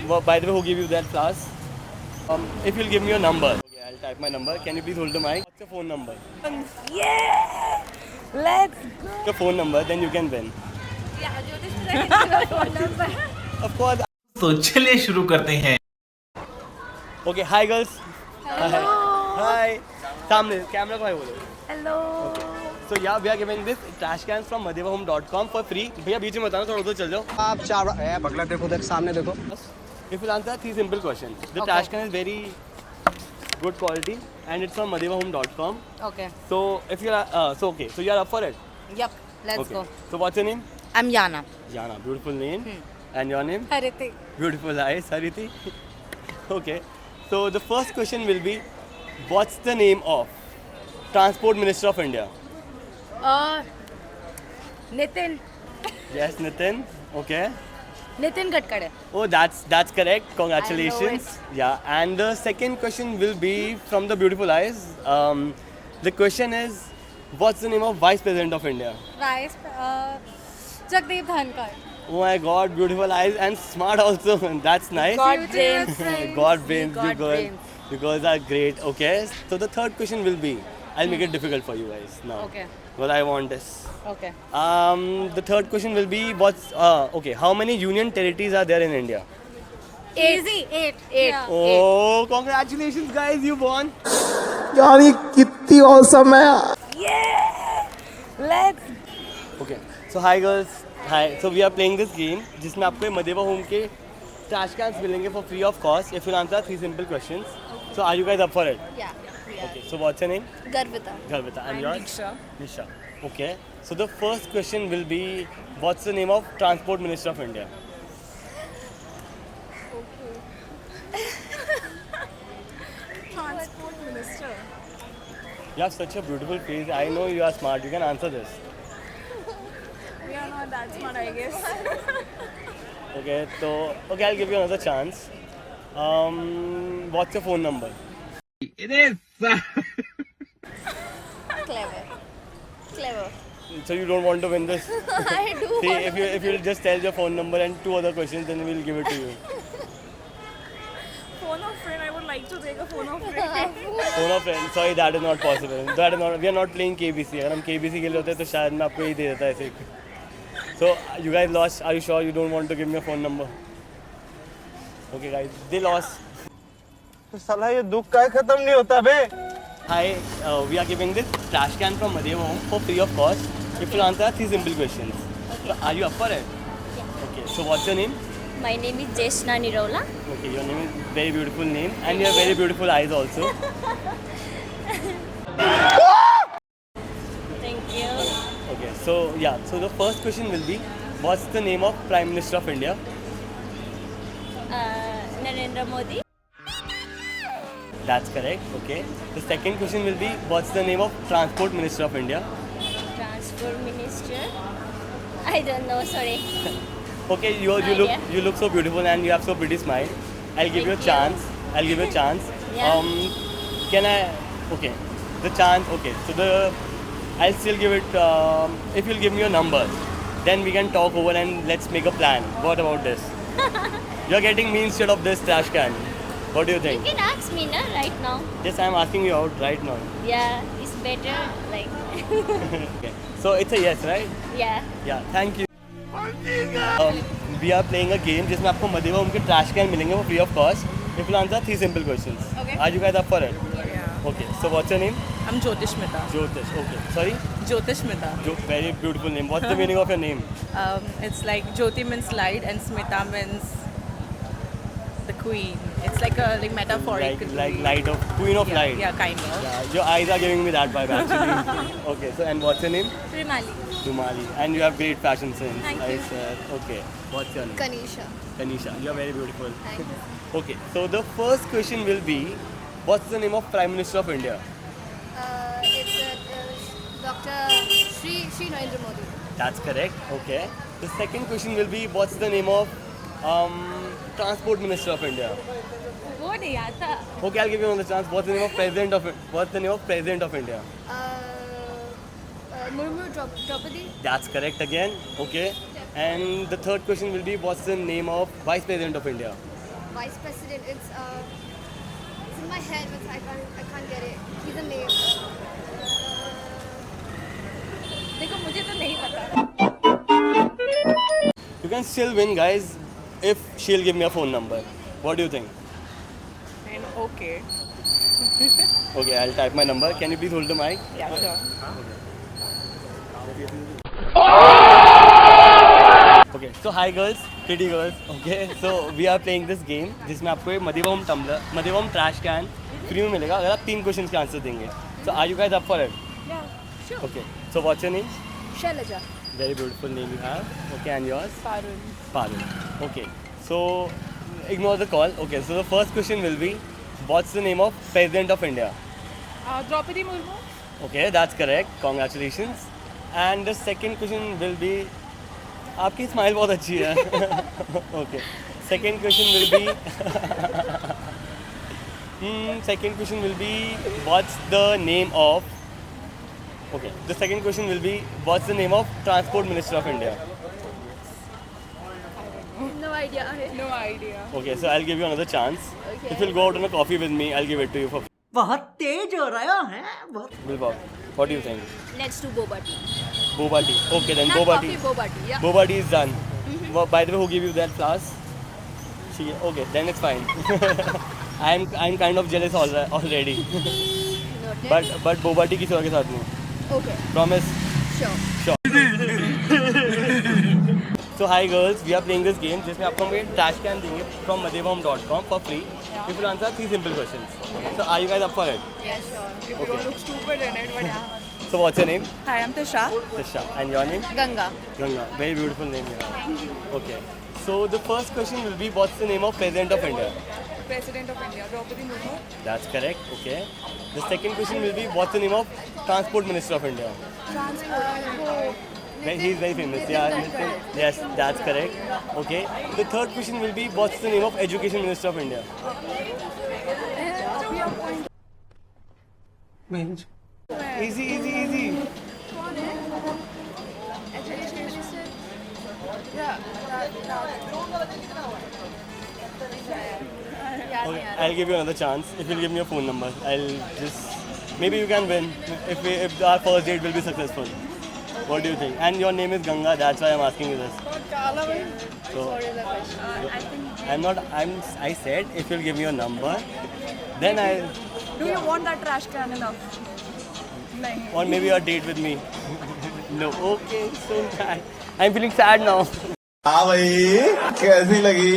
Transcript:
by the way, who gave you that class? If you'll give me your number. Okay, I'll type my number. Can you please hold the mic? What's your phone number? Yeah! Let's go! Your phone number, then you can win. Yeah, Jyotish Mehta can give your phone number. Of course. तो चलिए शुरू करते हैं. Okay, hi girls. Hello. Hi. सामने camera को हाय बोलो. Hello. So yeah, we are giving this trash cans from madevahome.com for free. भैया बीच में बताना थोड़ा उधर चल जाओ. आप चार बगला देखो देख सामने देखो. If you answer 3 simple questions. The trash can is very good quality and it's from madevahome.com. Okay. So if you are so you are up for it. Yep. Let's Okay. go. So what's your name? I'm Yana. Jana, beautiful name. And your name? Hariti. Beautiful eyes, Hariti. Okay. So the first question will be, what's the name of Transport Minister of India? Nitin. Yes, Nitin. Okay. Nitin Gadkari. Oh, that's correct. Congratulations. Yeah. And the second question will be from the beautiful eyes. The question is, what's the name of Vice President of India? Vice. Jagdeep Dhankar. Oh my God, beautiful eyes and smart also. That's nice. God brains. God brains. God brains. You girls are great. Okay. So the third question will be, I'll make it difficult for you guys now. Okay. What I want is. Okay. The third question will be, okay, how many union territories are there in India? Easy. Eight. Yeah. Oh, congratulations guys, you won. यार ये कितनी awesome है. Yeah. Let's. Okay, so hi girls. Hi. So we are playing this game जिसमें आपको मदेवा home के trash cans मिलेंगे for free of cost if you answer 3 simple questions. So are you guys up for it? Yeah. Okay, so what's your name? Garvita. Garvita. And I'm yours? Diksha. Nisha. Okay. So the first question will be, what's the name of Transport Minister of India? Transport Minister. You have such a beautiful face. I know you are smart. You can answer this. We are not that smart, I guess. Okay. So okay, I'll give you another chance. What's your phone number? Clever. Clever. So you don't want to win this? I do. See, if you'll just tell your phone number and 2 other questions, then we'll give it to you. Phone of friend, I would like to take a phone of friend. Phone of friend. Sorry, that is not possible. That is not. We are not playing KBC. अगर हम KBC के लिए होते तो शायद मैं आपको यही दे देता ऐसे. So you guys lost. Are you sure you don't want to give me your phone number? Okay, guys, they lost. साला ये दुख का खत्म नहीं होता बे. Hi, we are giving this trash can from Madeva Home for free of cost. If you answer 3 simple questions. So are you up for it? Yeah. Okay. So what's your name? My name is Jeshna Nirola. Okay, your name is very beautiful name and you have very beautiful eyes also. Thank you. Okay, so yeah, so the first question will be, what's the name of Prime Minister of India? Narendra Modi. That's correct. Okay. The second question will be, what's the name of Transport Minister of India? Transport Minister. I don't know, sorry. Okay, you look so beautiful and you have so pretty smile. I'll give you a Thank you. chance. I'll give you a chance. Yeah. Can I? Okay. The chance. Okay. So I'll still give it. If you'll give me your number, then we can talk over and let's make a plan. What about this? You're getting me instead of this trash can. What do you You think? can ask me now, right now. Yes, I'm asking you out right now. Yeah, it's better, like, Okay. So it's a yes, right? yeah. Yeah. Thank you. We are playing a game जिसमें आपको मदेवा home के trash can मिलेंगे वो free of cost. If you answer 3 simple questions. Okay. Are you guys up for it? Yeah. Okay. So what's your name? I'm Jyotish Mehta. Jyotish. Okay. Sorry. Jyotish Mehta. Very beautiful name. What's the meaning of your name? It's like Jyoti means light and Smita means the queen. It's like a metaphorical. Like light of queen of yeah, light. Yeah, kind of. Yeah, your eyes are giving me that vibe actually. Okay. So and what's your name? Rimali. Sumali. And you have great fashion sense. Thank I you. said. Okay. What's your name? Kanisha. Tanisha. You are very beautiful. Thank you. Okay. So the first question will be, what's the name of Prime Minister of India? It's Dr. Shri Narendra Modi. That's correct. Okay. The second question will be, what's the name of Transport Minister of India? वो नहीं आता. Okay, I'll give you another chance. What's the name of President of India? Murmu Draupadi. That's correct again. Okay. And the third question will be, what's the name of Vice President of India? Vice President. It's in my head, but I can't get it. He's a name. देखो मुझे तो नहीं पता. You can still win, guys, if she'll give me a phone number. What do you think? And okay. Okay, I'll type my number. Can you please hold the mic? Yeah, sure. Okay, so hi girls, pretty girls. Okay, so we are playing this game जिसमें आपको एक मधुबम trash can free में मिलेगा अगर आप 3 questions के answer देंगे. So are you guys up for it? Yeah, sure. Okay, so what's your name? Shailaja. Very beautiful name you have. Okay, and yours? Parul. Parul. Okay, so ignore the call. Okay, so the first question will be, what's the name of President of India? Draupadi Murmu. Okay, that's correct. Congratulations. And the second question will be, आपकी smile बहुत अच्छी है. Okay. Second question will be, what's the name of? Okay. The second question will be, what's the name of Transport Minister of India? No idea. No idea. Okay, so I'll give you another chance. Okay. If you'll go out on a coffee with me, I'll give it to you for free. बहुत तेज हो रहा है बहुत. Bilbao, what do you think? Let's do boba tea. Boba tea. Okay, then Not boba coffee, tea. boba tea. Yeah. Boba tea is done. Well, by the way, who gave you that flask? She. Okay, then it's fine. I'm kind of jealous already. Noted. but boba tea किसी और के साथ नहीं. Okay. Promise. Sure. So hi girls, we are playing this game जिसमें आपको हम एक trash can देंगे from madhubam.com for free. If you answer 3 simple questions. So are you guys up for it? Yeah, sure. You Okay. don't look stupid in it, but yeah. So what's your name? Hi, I'm Tisha. Tisha. And your name? Ganga. Ganga. Very beautiful name you have. Okay. So the first question will be, what's the name of President of India? President of India, Draupadi Murmu. That's correct. Okay. The second question will be, what's the name of Transport Minister of India? He's very famous. Yeah. Yes, that's correct. Okay. The third question will be, what's the name of Education Minister of India? Easy, easy, easy. Okay, I'll give you another chance. If you'll give me your phone number, I'll just maybe you can win if our first date will be successful. What do you think? And your name is Ganga. That's why I'm asking you this. So I think. I said if you'll give me your number, then I'll. Do you want that trash can enough? Nahi. Or maybe a date with me. No. Okay. So sad. I'm feeling sad now. हाँ भाई कैसी लगी